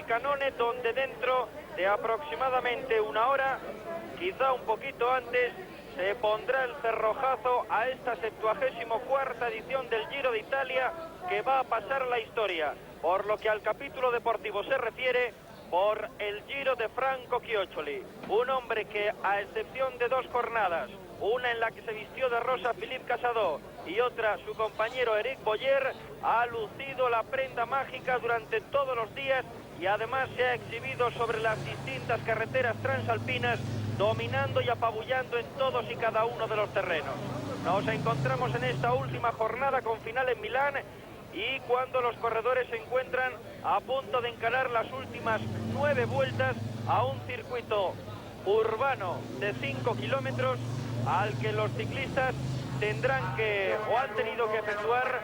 Friscanone, donde dentro de aproximadamente una hora, quizá un poquito antes, se pondrá el cerrojazo a esta 74ª edición del Giro de Italia, que va a pasar la historia, por lo que al capítulo deportivo se refiere, por el Giro de Franco Chioccioli, un hombre que, a excepción de 2 jornadas, una en la que se vistió de rosa Philippe Casado y otra su compañero Eric Boyer, ha lucido la prenda mágica durante todos los días y además se ha exhibido sobre las distintas carreteras transalpinas, dominando y apabullando en todos y cada uno de los terrenos. Nos encontramos en esta última jornada con final en Milán, y cuando los corredores se encuentran a punto de encarar las últimas 9 vueltas a un circuito urbano de 5 kilómetros, al que los ciclistas tendrán que, o han tenido que efectuar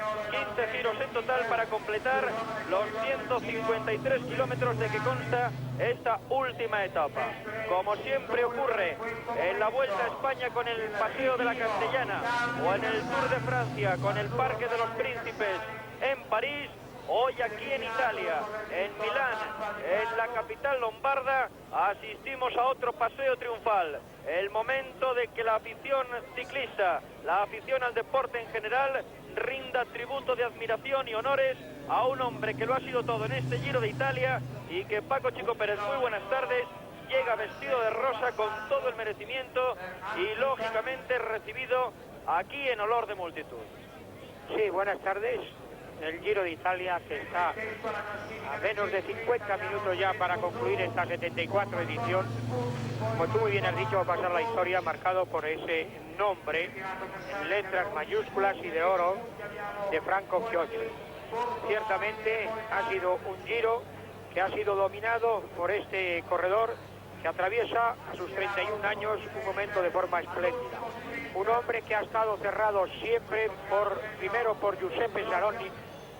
15 giros en total para completar los 153 kilómetros de que consta esta última etapa. Como siempre ocurre en la Vuelta a España con el Paseo de la Castellana, o en el Tour de Francia con el Parque de los Príncipes en París, hoy aquí en Italia, en Milán, en la capital lombarda, asistimos a otro paseo triunfal. El momento de que la afición ciclista, la afición al deporte en general, rinda tributo de admiración y honores a un hombre que lo ha sido todo en este Giro de Italia y que, Paco Chico Pérez, muy buenas tardes, llega vestido de rosa con todo el merecimiento y lógicamente recibido aquí en olor de multitud. Sí, buenas tardes. El Giro de Italia, que está a menos de 50 minutos ya para concluir esta 74 edición. Como tú muy bien has dicho, va a pasar la historia marcado por ese nombre en letras mayúsculas y de oro de Franco Chioccioli. Ciertamente ha sido un Giro que ha sido dominado por este corredor que atraviesa a sus 31 años un momento de forma espléndida. Un hombre que ha estado cerrado siempre primero por Giuseppe Saronni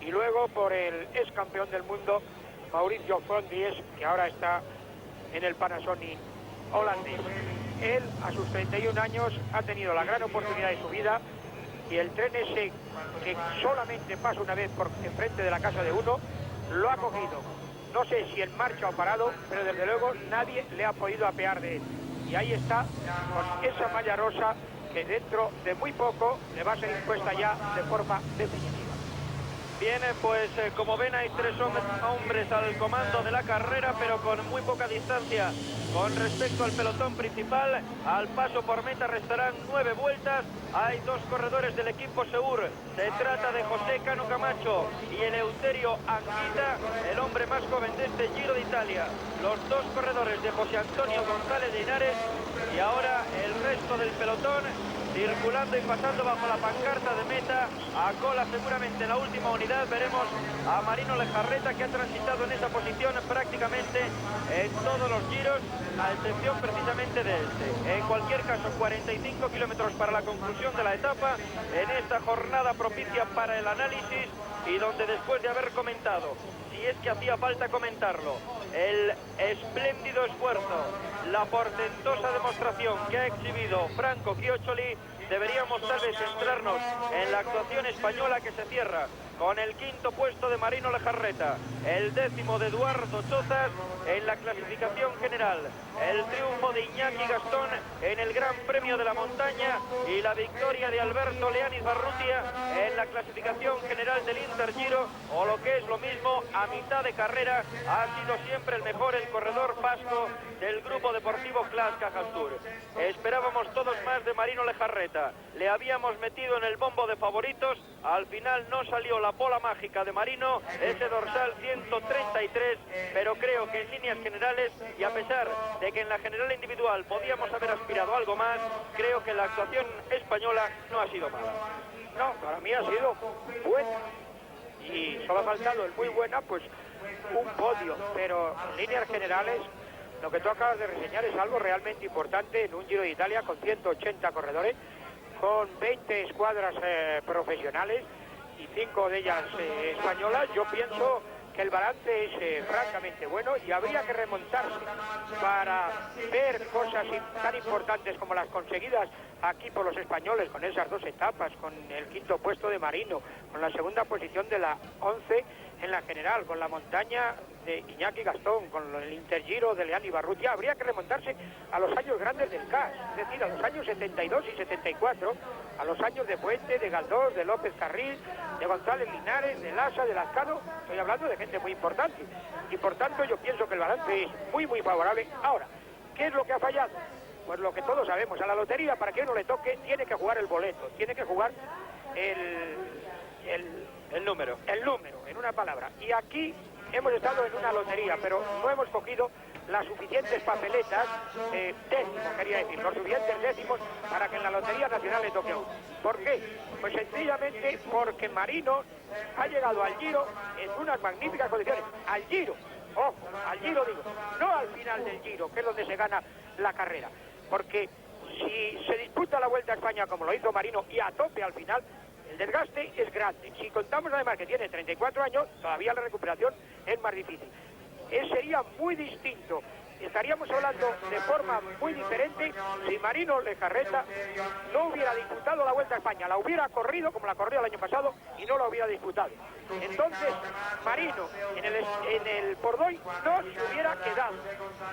y luego por el ex campeón del mundo Mauricio Fondies, que ahora está en el Panasonic holandés. Él, a sus 31 años, ha tenido la gran oportunidad de su vida, y el tren ese que solamente pasa una vez por enfrente de la casa de uno, lo ha cogido. No sé si en marcha o parado, pero desde luego nadie le ha podido apear de él. Y ahí está, con esa malla rosa que dentro de muy poco le va a ser impuesta ya de forma definitiva. Bien, pues como ven, hay 3 hombres al comando de la carrera, pero con muy poca distancia con respecto al pelotón principal. Al paso por meta restarán 9 vueltas. Hay 2 corredores del equipo Seur. Se trata de José Cano Camacho y Eleuterio Anguita, el hombre más joven de este Giro de Italia. Los 2 corredores de José Antonio González de Henares, y ahora el resto del pelotón circulando y pasando bajo la pancarta de meta. A cola seguramente en la última unidad veremos a Marino Lejarreta, que ha transitado en esa posición prácticamente en todos los giros, a excepción precisamente de este. En cualquier caso, 45 kilómetros para la conclusión de la etapa, en esta jornada propicia para el análisis, y donde, después de haber comentado, si es que hacía falta comentarlo, el espléndido esfuerzo, la portentosa demostración que ha exhibido Franco Chioccioli, deberíamos tal vez centrarnos en la actuación española, que se cierra con el 5º puesto de Marino Lejarreta, el 10º de Eduardo Chozas en la clasificación general, el triunfo de Iñaki Gastón en el Gran Premio de la Montaña y la victoria de Alberto Leanis Barrutia en la clasificación general del Intergiro, o lo que es lo mismo, a mitad de carrera ha sido siempre el mejor, el corredor vasco del grupo deportivo Class Cajastur. Esperábamos todos más de Marino Lejarreta, le habíamos metido en el bombo de favoritos, al final no salió la bola mágica de Marino, ese dorsal 133, pero creo que en líneas generales, y a pesar de que en la general individual podíamos haber aspirado a algo más, creo que la actuación española no ha sido mala. No, para mí ha sido buena, y solo ha faltado el muy buena, pues un podio, pero en líneas generales lo que tú acabas de reseñar es algo realmente importante en un Giro de Italia con 180 corredores, con 20 escuadras profesionales y 5 de ellas españolas. Yo pienso que el balance es francamente bueno, y habría que remontarse para ver cosas tan importantes como las conseguidas aquí por los españoles, con esas 2 etapas, con el 5º puesto de Marino, con la 2ª posición de la 11 en la general, con la montaña de Iñaki Gastón, con el Intergiro de Leán Ibarrutia, habría que remontarse a los años grandes del CAS, es decir, a los años 72 y 74, a los años de Puente, de Galdós, de López Carril, de González Linares, de Lasa, de Lazcano. Estoy hablando de gente muy importante, y por tanto yo pienso que el balance es muy favorable. Ahora, ¿qué es lo que ha fallado? Pues lo que todos sabemos, a la lotería, para que uno le toque, tiene que jugar el boleto, tiene que jugar el número, en una palabra. Y aquí hemos estado en una lotería, pero no hemos cogido las suficientes papeletas, décimos, quería decir, los suficientes décimos para que en la Lotería Nacional le toque a uno. ¿Por qué? Pues sencillamente porque Marino ha llegado al Giro en unas magníficas condiciones. Al Giro, ojo, al Giro digo, no al final del Giro, que es donde se gana la carrera. Porque si se disputa la Vuelta a España como lo hizo Marino y a tope al final, el desgaste es grande. Si contamos además que tiene 34 años, todavía la recuperación es más difícil. Sería muy distinto, estaríamos hablando de forma muy diferente si Marino Lejarreta no hubiera disputado la Vuelta a España, la hubiera corrido como la corrió el año pasado y no la hubiera disputado. Entonces Marino en el Pordoi no se hubiera quedado,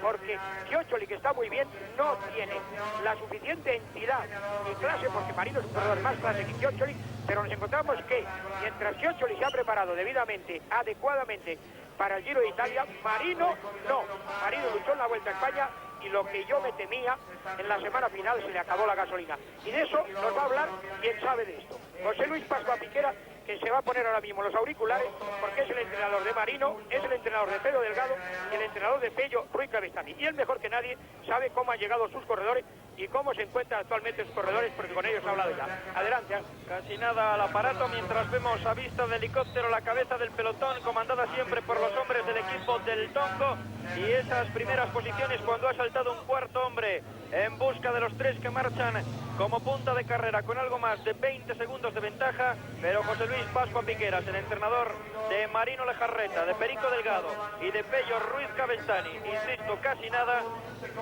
porque Schioccioli, que está muy bien, no tiene la suficiente entidad y clase, porque Marino es un corredor más clase que Schioccioli, pero nos encontramos que mientras Schioccioli se ha preparado debidamente, adecuadamente para el Giro de Italia, Marino no. Marino luchó en la Vuelta a España y lo que yo me temía, en la semana final se le acabó la gasolina. Y de eso nos va a hablar quien sabe de esto. José Luis Pascua Piquera, que se va a poner ahora mismo los auriculares, porque es el entrenador de Marino, es el entrenador de Pedro Delgado y el entrenador de Pello Ruiz Cabestany. Y él mejor que nadie sabe cómo han llegado sus corredores y cómo se encuentran actualmente sus corredores, porque con ellos ha hablado ya. Adelante. Casi nada al aparato, mientras vemos a vista de helicóptero la cabeza del pelotón, comandada siempre por los hombres del equipo del Tongo, y esas primeras posiciones cuando ha saltado un cuarto hombre en busca de los tres que marchan como punta de carrera con algo más de 20 segundos de ventaja, pero José Luis Pascua Piqueras, el entrenador de Marino Lejarreta, de Perico Delgado y de Pello Ruiz Cabestany, insisto, casi nada.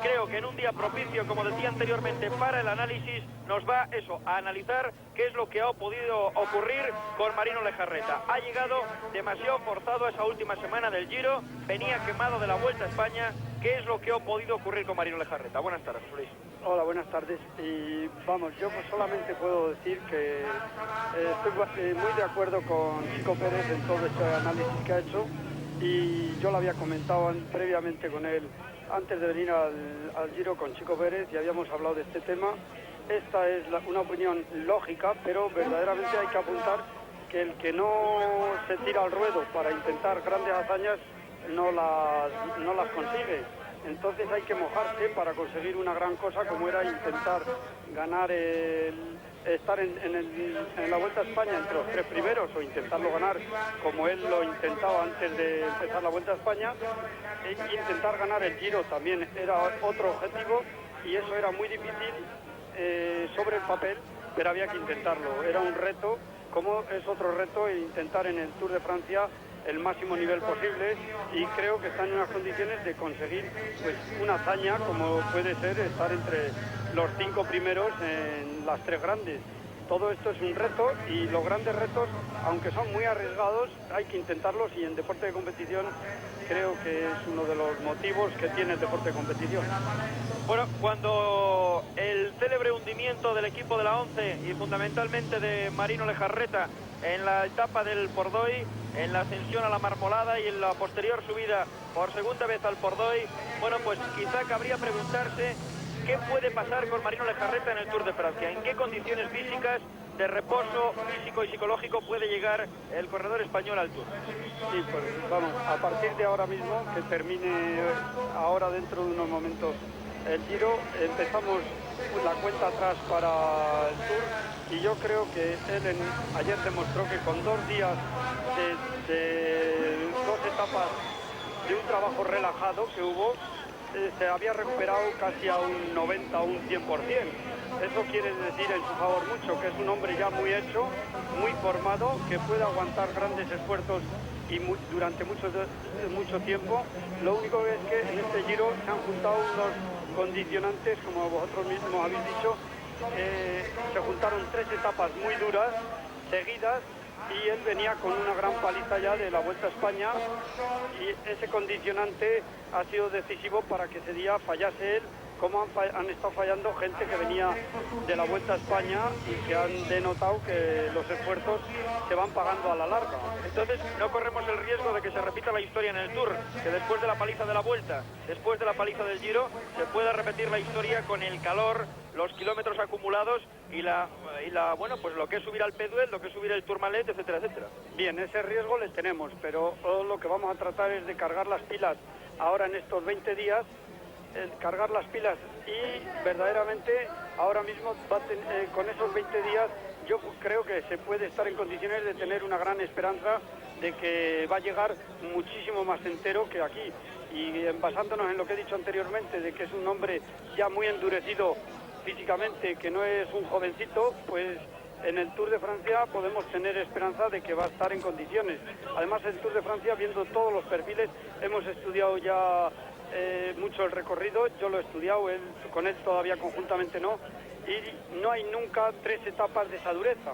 Creo que en un día propicio, como decía anteriormente, para el análisis, nos va a analizar qué es lo que ha podido ocurrir con Marino Lejarreta. Ha llegado demasiado forzado esa última semana del Giro, venía quemado de la Vuelta a España. ¿Qué es lo que ha podido ocurrir con Marino Lejarreta? Buenas tardes, José Luis. Hola, buenas tardes. Y vamos, yo solamente puedo decir que estoy muy de acuerdo con Chico Pérez en todo este análisis que ha hecho, y yo lo había comentado previamente con él antes de venir al Giro con Chico Pérez, y habíamos hablado de este tema. Esta es una opinión lógica, pero verdaderamente hay que apuntar que el que no se tira al ruedo para intentar grandes hazañas no las consigue. Entonces hay que mojarse para conseguir una gran cosa, como era intentar ganar estar en la Vuelta a España entre los tres primeros, o intentarlo ganar como él lo intentaba antes de empezar la Vuelta a España. Intentar ganar el Giro también era otro objetivo, y eso era muy difícil sobre el papel, pero había que intentarlo. Era un reto, como es otro reto intentar en el Tour de Francia el máximo nivel posible, y creo que están en unas condiciones de conseguir pues una hazaña como puede ser estar entre los 5 primeros en las tres grandes. Todo esto es un reto, y los grandes retos, aunque son muy arriesgados, hay que intentarlos, y en deporte de competición creo que es uno de los motivos que tiene el deporte de competición. Bueno, cuando el célebre hundimiento del equipo de la ONCE y fundamentalmente de Marino Lejarreta en la etapa del Pordoi, en la ascensión a la Marmolada y en la posterior subida por segunda vez al Pordoi, bueno, pues quizá cabría preguntarse qué puede pasar con Marino Lejarreta en el Tour de Francia, en qué condiciones físicas, de reposo físico y psicológico puede llegar el corredor español al Tour. Sí, pues vamos, a partir de ahora mismo, que termine ahora dentro de unos momentos el Giro, empezamos la cuenta atrás para el Tour, y yo creo que él ayer demostró que con 2 días de 2 etapas de un trabajo relajado que hubo, se había recuperado casi a un 90 o un 100%. Eso quiere decir en su favor mucho, que es un hombre ya muy hecho, muy formado, que puede aguantar grandes esfuerzos y durante mucho tiempo. Lo único es que en este Giro se han juntado unos condicionantes, como vosotros mismos habéis dicho. Se juntaron 3 etapas muy duras, seguidas, y él venía con una gran paliza ya de la Vuelta a España, y ese condicionante ha sido decisivo para que ese día fallase él, como han estado fallando gente que venía de la Vuelta a España y que han denotado que los esfuerzos se van pagando a la larga. Entonces no corremos el riesgo de que se repita la historia en el Tour, que después de la paliza de la Vuelta, después de la paliza del Giro, se pueda repetir la historia con el calor, los kilómetros acumulados y bueno, pues lo que es subir al Péduel, lo que es subir el Tourmalet, etcétera, etcétera. Bien, ese riesgo le tenemos, pero lo que vamos a tratar es de cargar las pilas ahora en estos 20 días, cargar las pilas, y verdaderamente ahora mismo con esos 20 días yo creo que se puede estar en condiciones de tener una gran esperanza de que va a llegar muchísimo más entero que aquí, y basándonos en lo que he dicho anteriormente, de que es un hombre ya muy endurecido físicamente, que no es un jovencito, pues en el Tour de Francia podemos tener esperanza de que va a estar en condiciones. Además, el Tour de Francia, viendo todos los perfiles, hemos estudiado ya mucho el recorrido, yo lo he estudiado, con él todavía conjuntamente no, y no hay nunca 3 etapas de esa dureza.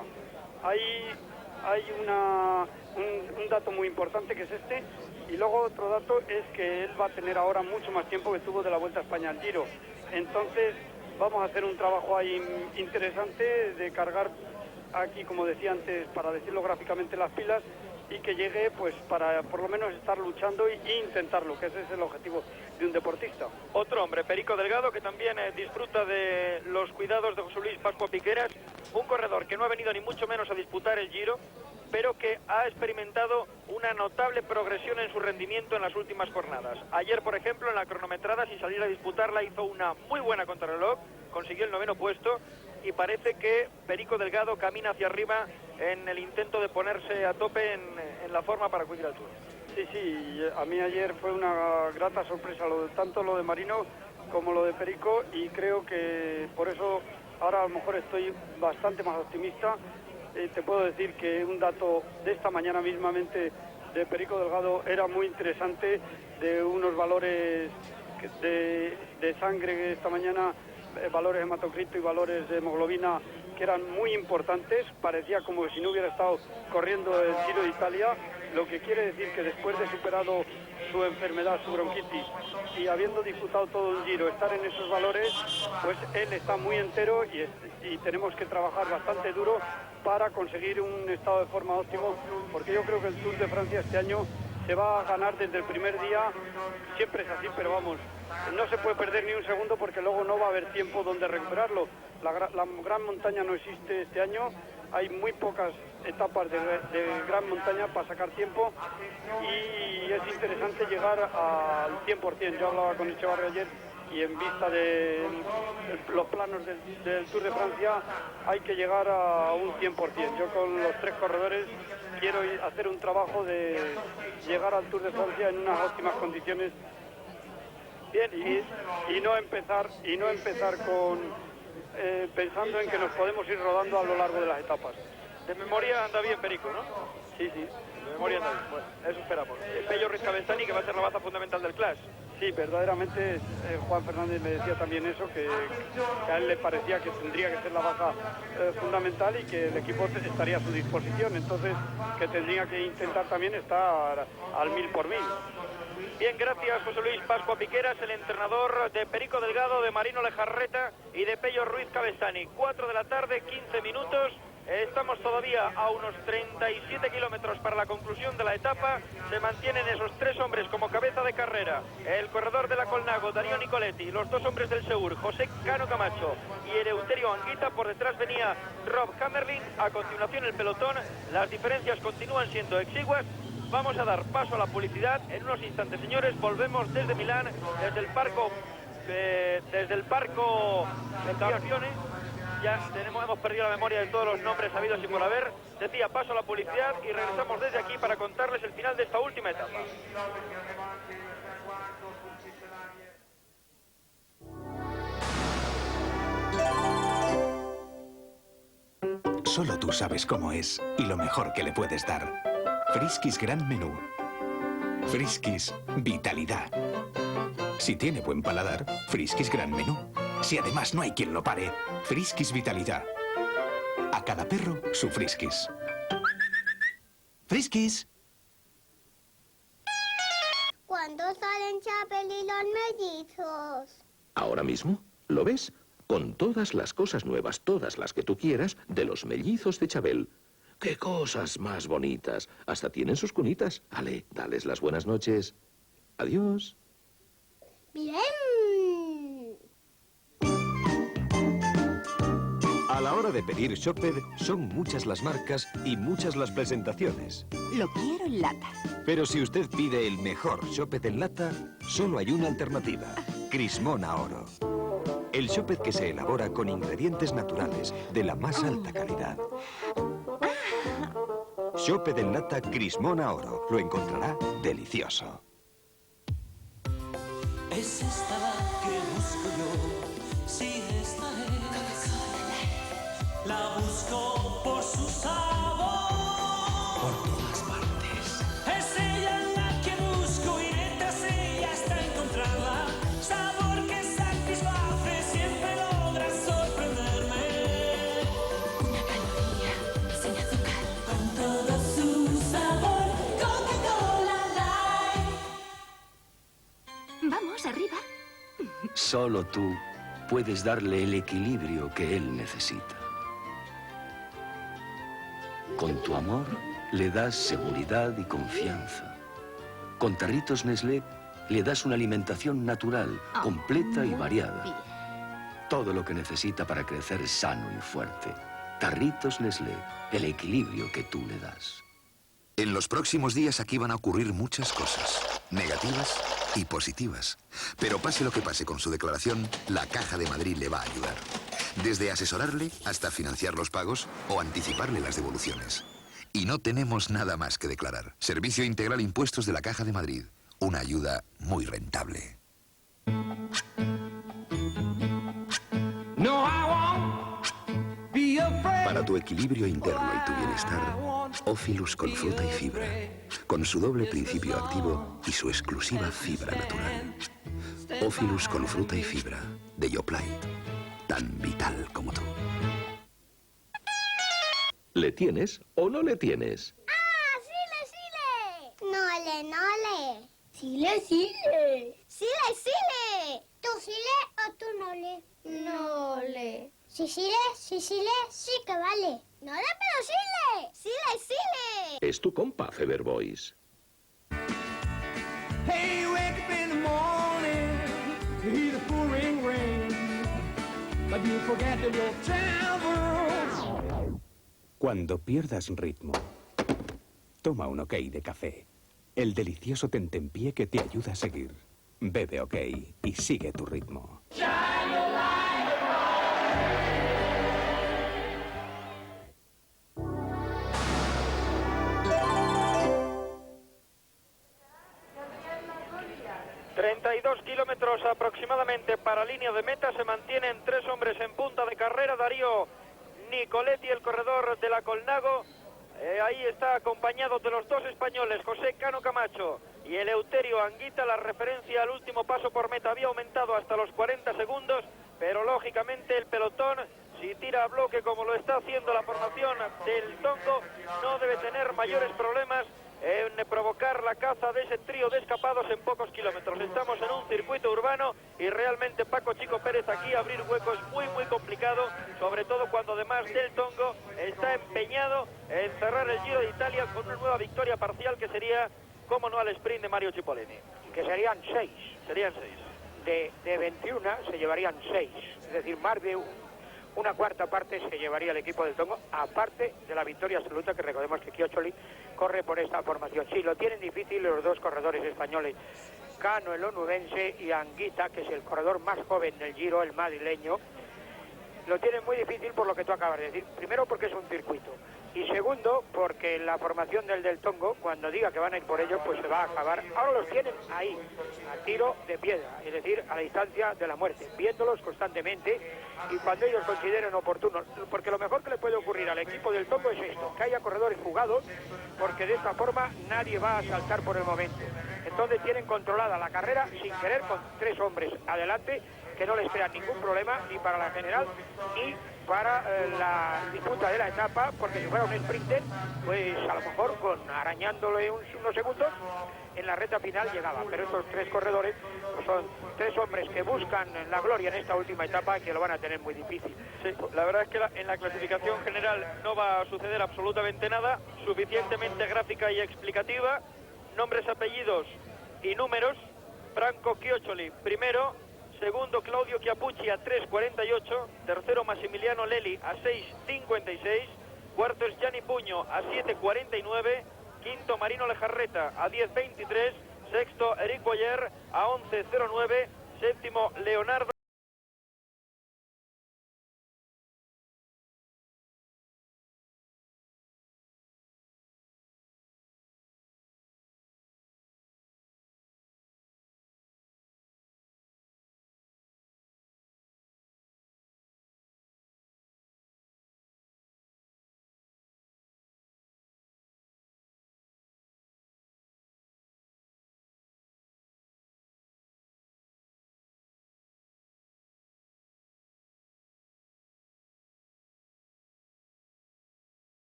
Hay un dato muy importante que es este, y luego otro dato es que él va a tener ahora mucho más tiempo que tuvo de la Vuelta a España al Giro. Entonces vamos a hacer un trabajo ahí interesante de cargar aquí, como decía antes, para decirlo gráficamente, las pilas, y que llegue pues para por lo menos estar luchando e intentarlo, que ese es el objetivo de un deportista. Otro hombre, Perico Delgado, que también disfruta de los cuidados de José Luis Pascua Piqueras, un corredor que no ha venido ni mucho menos a disputar el Giro, pero que ha experimentado una notable progresión en su rendimiento en las últimas jornadas. Ayer, por ejemplo, en la cronometrada, sin salir a disputarla, hizo una muy buena contrarreloj, consiguió el 9º puesto, y parece que Perico Delgado camina hacia arriba en el intento de ponerse a tope en la forma para acudir al Tour. Sí, a mí ayer fue una grata sorpresa, tanto lo de Marino como lo de Perico, y creo que por eso ahora a lo mejor estoy bastante más optimista. Te puedo decir que un dato de esta mañana mismamente de Perico Delgado era muy interesante, de unos valores de sangre esta mañana, valores hematocrito y valores de hemoglobina que eran muy importantes. Parecía como si no hubiera estado corriendo el Giro de Italia, lo que quiere decir que después de superado su enfermedad, su bronquitis, y habiendo disputado todo el Giro, estar en esos valores, pues él está muy entero, y tenemos que trabajar bastante duro para conseguir un estado de forma óptimo, porque yo creo que el Tour de Francia este año se va a ganar desde el primer día. Siempre es así, pero vamos, no se puede perder ni un segundo, porque luego no va a haber tiempo donde recuperarlo. La gran montaña no existe este año, hay muy pocas etapas de gran montaña para sacar tiempo, y es interesante llegar al 100%. Yo hablaba con Echevarri ayer, y en vista de los planos del Tour de Francia hay que llegar a un 100%. Yo con los 3 corredores quiero hacer un trabajo de llegar al Tour de Francia en unas óptimas condiciones. Bien, y no empezar con pensando en que nos podemos ir rodando a lo largo de las etapas. De memoria anda bien Perico, ¿no? Sí. De memoria anda bien. Bueno, eso esperamos. Pello Ruiz Cabestany, que va a ser la baza fundamental del Clash. Sí, verdaderamente Juan Fernández me decía también eso, que a él le parecía que tendría que ser la baza fundamental, y que el equipo estaría a su disposición, entonces que tendría que intentar también estar al 1000 por 1000. Bien, gracias José Luis Pascua Piqueras, el entrenador de Perico Delgado, de Marino Lejarreta y de Pello Ruiz Cabestany. 4 de la tarde, 15 minutos. Estamos todavía a unos 37 kilómetros para la conclusión de la etapa. Se mantienen esos 3 hombres como cabeza de carrera: el corredor de la Colnago, Darío Nicoletti; los 2 hombres del Seur, José Cano Camacho y Eleuterio Anguita. Por detrás venía Rob Hammerling. A continuación el pelotón. Las diferencias continúan siendo exiguas. Vamos a dar paso a la publicidad en unos instantes, señores. Volvemos desde Milán, desde el Parco de Campione. Ya hemos perdido la memoria de todos los nombres habidos y por haber. Decía, paso a la publicidad, y regresamos desde aquí para contarles el final de esta última etapa. Solo tú sabes cómo es y lo mejor que le puedes dar. Friskies Gran Menú. Friskies Vitalidad. Si tiene buen paladar, Friskies Gran Menú. Si además no hay quien lo pare, Friskies Vitalidad. A cada perro, su Friskies. Friskies. ¿Cuándo salen Chapel y los mellizos? ¿Ahora mismo? ¿Lo ves? Con todas las cosas nuevas, todas las que tú quieras, de los mellizos de Chabel. ¡Qué cosas más bonitas! Hasta tienen sus cunitas. Ale, dales las buenas noches. Adiós. Bien. A la hora de pedir Shoped, son muchas las marcas y muchas las presentaciones. Lo quiero en lata. Pero si usted pide el mejor Shoped en lata, solo hay una alternativa. Crismona Oro. El Shoped que se elabora con ingredientes naturales de la más alta calidad. Shoped en lata Crismona Oro. Lo encontrará delicioso. Es esta la que busco yo, sí, esta es. La busco por su sabor. Por todas partes. Es ella la que busco y detrás ella hasta encontrarla. Sabor que satisface, siempre logra sorprenderme. Una caloría sin azúcar. Con todo su sabor, Coca-Cola Light. Vamos, arriba. Solo tú puedes darle el equilibrio que él necesita. Con tu amor le das seguridad y confianza. Con tarritos Nestlé le das una alimentación natural, completa y variada. Todo lo que necesita para crecer sano y fuerte. Tarritos Nestlé, el equilibrio que tú le das. En los próximos días aquí van a ocurrir muchas cosas, negativas y positivas. Pero pase lo que pase con su declaración, la Caja de Madrid le va a ayudar. Desde asesorarle hasta financiar los pagos o anticiparle las devoluciones. Y no tenemos nada más que declarar. Servicio Integral Impuestos de la Caja de Madrid. Una ayuda muy rentable. Para tu equilibrio interno y tu bienestar, Ófilus con fruta y fibra. Con su doble principio activo y su exclusiva fibra natural. Ófilus con fruta y fibra, de Yoplait. Tan vital como tú. ¿Le tienes o no le tienes? ¡Ah, sile! ¡Nole, nole! ¡Sile, sile! ¡Sile, sile! ¿Tú sile o tú nole? Nole. Si sile, sí que vale. ¡Nole, pero sile! ¡Sile, sile! Es tu compa, Feber Boys. Hey, wake up in the morning, you hear the pouring rain, but you forget that you'll travel. Cuando pierdas ritmo, toma un OK de café. El delicioso tentempié que te ayuda a seguir. Bebe OK y sigue tu ritmo. 32 kilómetros aproximadamente para línea de meta. Se mantienen 3 hombres en punta de carrera. Darío Nicoletti, el corredor de la Colnago. Ahí está acompañado de los 2 españoles, José Cano Camacho y Eleuterio Anguita. La referencia al último paso por meta había aumentado hasta los 40 segundos, pero lógicamente el pelotón, si tira a bloque como lo está haciendo la formación del Tongo, no debe tener mayores problemas en provocar la caza de ese trío de escapados en pocos kilómetros. Estamos en un circuito urbano y realmente Paco Chico Pérez aquí abrir hueco es muy complicado, sobre todo cuando además del Tongo está empeñado en cerrar el Giro de Italia con una nueva victoria parcial que sería, como no, al sprint de Mario Cipollini. Que serían 6. Serían 6. De 21 se llevarían 6, es decir, más de una cuarta parte se llevaría el equipo del Tongo, aparte de la victoria absoluta, que recordemos que Chioccioli corre por esta formación. Sí, lo tienen difícil los 2 corredores españoles, Cano, el onubense, y Anguita, que es el corredor más joven del Giro, el madrileño. Lo tienen muy difícil por lo que tú acabas de decir. Primero, porque es un circuito. Y segundo, porque la formación del Tongo, cuando diga que van a ir por ellos, pues se va a acabar. Ahora los tienen ahí, a tiro de piedra, es decir, a la distancia de la muerte, viéndolos constantemente y cuando ellos consideren oportuno. Porque lo mejor que le puede ocurrir al equipo del Tongo es esto, que haya corredores jugados, porque de esta forma nadie va a saltar por el momento. Entonces tienen controlada la carrera sin querer, con 3 hombres adelante, que que no le esperan ningún problema ni para la general ni para la disputa de la etapa, porque si fuera un sprinter, pues a lo mejor arañándole unos segundos en la recta final llegaba. Pero estos tres corredores pues son tres hombres que buscan la gloria en esta última etapa y que lo van a tener muy difícil. Sí, la verdad es que en la clasificación general no va a suceder absolutamente nada, suficientemente gráfica y explicativa. Nombres, apellidos y números: Franco Chioccioli primero, segundo Claudio Chiappucci a 3.48, tercero Massimiliano Lelli a 6.56, cuarto es Gianni Pugno a 7.49, quinto Marino Lejarreta a 10.23, sexto Eric Boyer a 11.09, séptimo Leonardo